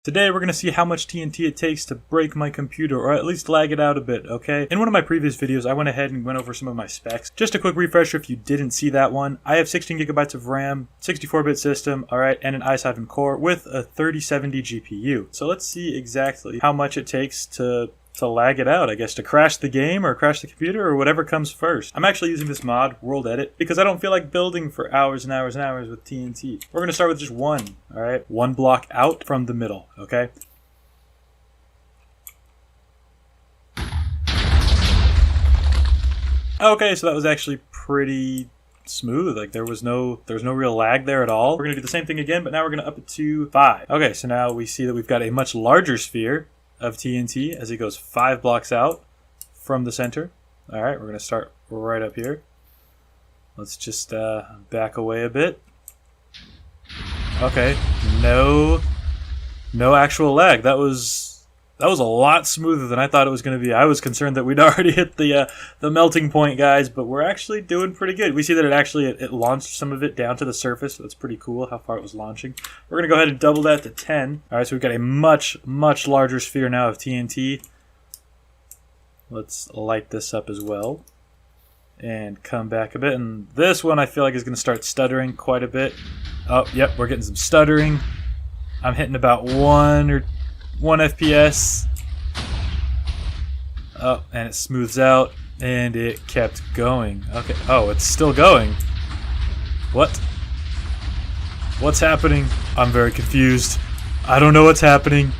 Today we're going to see how much TNT it takes to break my computer, or at least lag it out a bit, okay? In one of my previous videos, I went ahead and went over some of my specs. Just a quick refresher if you didn't see that one. I have 16 gigabytes of RAM, 64-bit system, alright, and an i7 core with a 3070 GPU. So let's see exactly how much it takes to lag it out, I guess, to crash the game or crash the computer or whatever comes first. I'm actually using this mod, World Edit, because I don't feel like building for hours and hours and hours with TNT. We're going to start with just one, alright? One block out from the middle, okay? Okay, so that was actually pretty smooth. Like there was no real lag there at all. We're going to do the same thing again, but now we're going to up it to 5. Okay, so now we see that we've got a much larger sphere of TNT as it goes 5 blocks out from the center. Alright, we're going to start right up here. Let's just back away a bit. Okay, no actual lag. That was a lot smoother than I thought it was going to be. I was concerned that we'd already hit the melting point, guys, but we're actually doing pretty good. We see that it launched some of it down to the surface, so that's pretty cool how far it was launching. We're going to go ahead and double that to 10. All right, so we've got a much larger sphere now of TNT. Let's light this up as well and come back a bit. And this one I feel like is going to start stuttering quite a bit. Oh, yep, we're getting some stuttering. I'm hitting about 1 FPS. Oh, and it smooths out, and it kept going. Okay. Oh, it's still going. What? What's happening? I'm very confused. I don't know what's happening.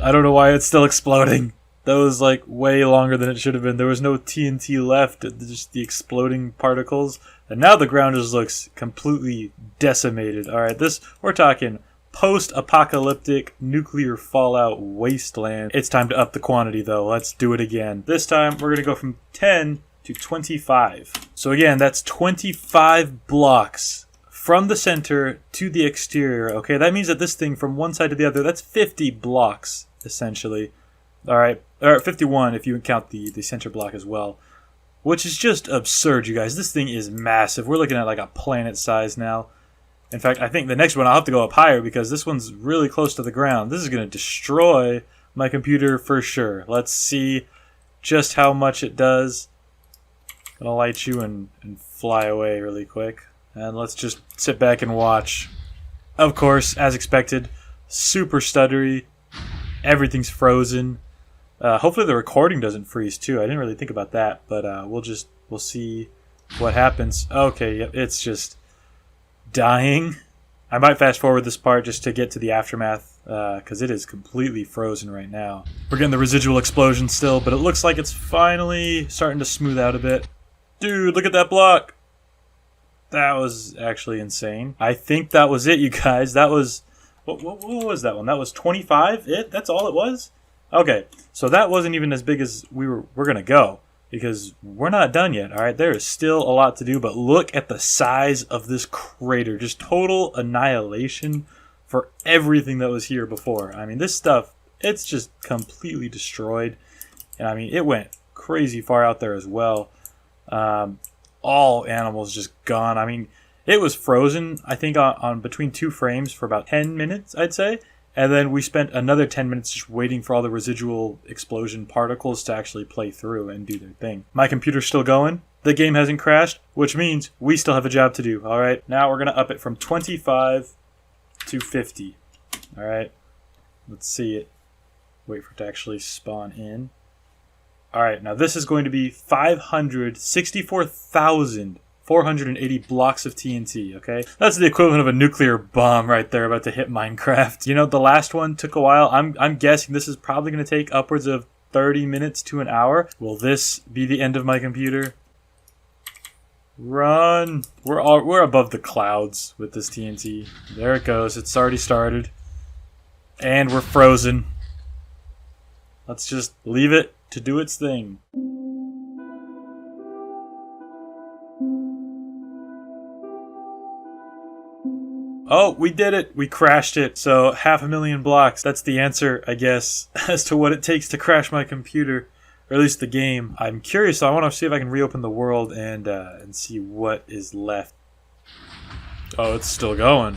I don't know why it's still exploding. That was like way longer than it should have been. There was no TNT left, just the exploding particles. And now the ground just looks completely decimated. Alright, we're talking post-apocalyptic nuclear fallout wasteland. It's time to up the quantity though. Let's do it again. This time we're going to go from 10 to 25. So again, that's 25 blocks from the center to the exterior. Okay, that means that this thing from one side to the other, that's 50 blocks essentially. Alright, or 51 if you count the center block as well. Which is just absurd, you guys. This thing is massive. We're looking at like a planet size now. In fact, I think the next one I'll have to go up higher because this one's really close to the ground. This is going to destroy my computer for sure. Let's see just how much it does. I'm going to light you and fly away really quick. And let's just sit back and watch. Of course, as expected, super stuttery. Everything's frozen. Hopefully the recording doesn't freeze too. I didn't really think about that, but we'll see what happens. Okay, yep, it's just dying. I might fast forward this part just to get to the aftermath because it is completely frozen right now. We're getting the residual explosion still, but it looks like it's finally starting to smooth out a bit. Dude, look at that block. That was actually insane. I think that was it, you guys. That was... What was that one? That was 25? That's all it was? Okay, so that wasn't even as big as we're going to go. Because we're not done yet, alright? There is still a lot to do, but look at the size of this crater. Just total annihilation for everything that was here before. I mean, this stuff, it's just completely destroyed. And I mean, it went crazy far out there as well. All animals just gone. I mean, it was frozen, I think, on between 2 frames for about 10 minutes, I'd say. And then we spent another 10 minutes just waiting for all the residual explosion particles to actually play through and do their thing. My computer's still going. The game hasn't crashed, which means we still have a job to do. All right, now we're going to up it from 25 to 50. All right, let's see it. Wait for it to actually spawn in. All right, now this is going to be 564,480 blocks of TNT, okay? That's the equivalent of a nuclear bomb right there about to hit Minecraft. You know, the last one took a while. I'm guessing this is probably going to take upwards of 30 minutes to an hour. Will this be the end of my computer? Run! We're above the clouds with this TNT. There it goes. It's already started. And we're frozen. Let's just leave it to do its thing. Oh, we did it! We crashed it. So 500,000 blocks. That's the answer, I guess, as to what it takes to crash my computer. Or at least the game. I'm curious, so I want to see if I can reopen the world and see what is left. Oh, it's still going.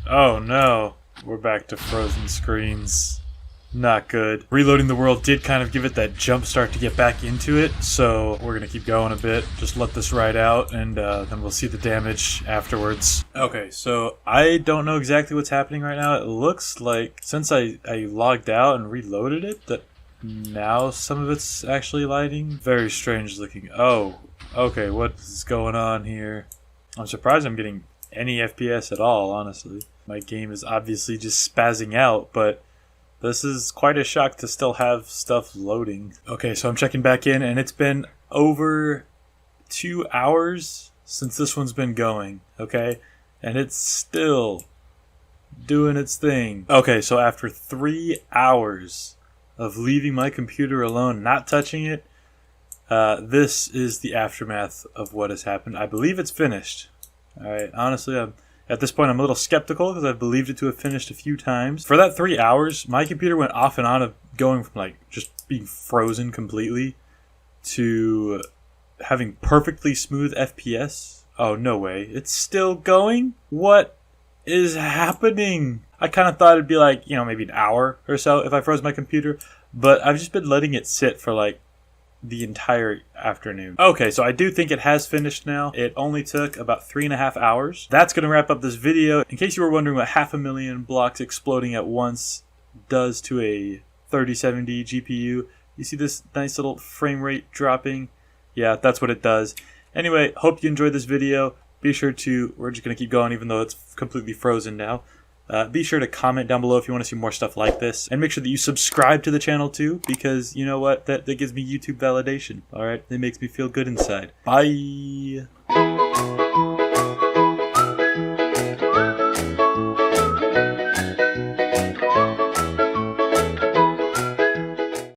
Oh, no. we're back to frozen screens. Not good. Reloading the world did kind of give it that jump start to get back into it, so we're gonna keep going a bit. Just let this ride out, and then we'll see the damage afterwards. Okay, so I don't know exactly what's happening right now. It looks like since I logged out and reloaded it, that now some of it's actually lighting. Very strange looking. Oh, okay, what is going on here? I'm surprised I'm getting any FPS at all, honestly. My game is obviously just spazzing out, but this is quite a shock to still have stuff loading. Okay, so I'm checking back in, and it's been over 2 hours since this one's been going, okay? And it's still doing its thing. Okay, so after 3 hours of leaving my computer alone, not touching it, this is the aftermath of what has happened. I believe it's finished. Alright, honestly, at this point, I'm a little skeptical because I've believed it to have finished a few times. For that 3 hours, my computer went off and on of going from like just being frozen completely to having perfectly smooth FPS. Oh, no way. It's still going? What is happening? I kind of thought it'd be like, you know, maybe an hour or so if I froze my computer, but I've just been letting it sit for like the entire afternoon. Okay, so I do think it has finished now. It only took about 3.5 hours. That's going to wrap up this video. In case you were wondering what 500,000 blocks exploding at once does to a 3070 GPU, you see this nice little frame rate dropping? Yeah, that's what it does. Anyway, hope you enjoyed this video. Be sure to, we're just going to keep going even though it's completely frozen now. Be sure to comment down below if you want to see more stuff like this. And make sure that you subscribe to the channel too, because you know what? That gives me YouTube validation. Alright? It makes me feel good inside. Bye!